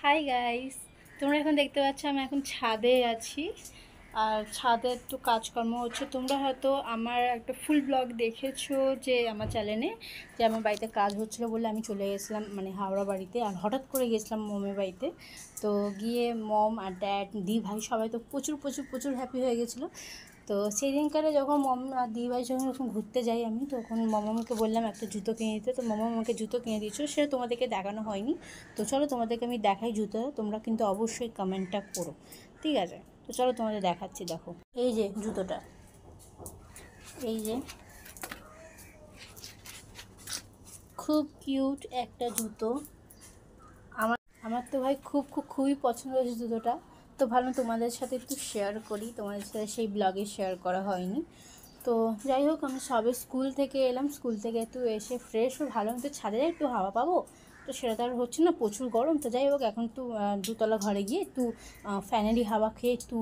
Hi guys, তোমরা এখন দেখতে পাচ্ছ আমি এখন ছাদে আছি। আর ছাদে একটু কাজকর্ম হচ্ছে। তোমরা হয়তো আমার একটা ফুল ব্লগ দেখেছো যে আমার চ্যানেলে, যে আমার বাড়িতে কাজ হচ্ছিলো বলে আমি চলে গেছিলাম মানে হাওড়া বাড়িতে। আর হঠাৎ করে গেছিলাম মমের বাড়িতে। তো গিয়ে মম আর ড্যাড দি ভাই সবাই তো প্রচুর প্রচুর প্রচুর হ্যাপি হয়ে গেছিলো। তো সেই দিনকারে যখন মম আর দি ভাই যখন ঘুরতে যাই আমি, তখন মামাকে বললাম একটা জুতো কিনে দিতে। তো মামা আমাকে জুতো কিনে দিয়েছিলো, সেটা তোমাদেরকে দেখানো হয়নি। তো চলো তোমাদেরকে আমি দেখাই জুতো, তোমরা কিন্তু অবশ্যই কমেন্টটা করো, ঠিক আছে? তো চলো তোমাদের দেখাচ্ছি। দেখো এই যে জুতোটা, এই যে খুব কিউট একটা জুতো। আমার আমার তো ভাই খুবই পছন্দ হয়েছে জুতোটা। তো ভালো তোমাদের সাথে একটু শেয়ার করি, তোমাদের সাথে সেই ব্লগে শেয়ার করা হয়নি। তো যাই হোক, আমি সবে স্কুল থেকে এলাম, স্কুল থেকে একটু এসে ফ্রেশ ও ভালো মতো ছাদে যাই একটু হাওয়া পাবো। তো সেটা তো আর হচ্ছে না, প্রচুর গরম। তো যাই হোক, এখন একটু দুতলা ঘরে গিয়ে একটু ফ্যানেরই হাওয়া খেয়ে একটু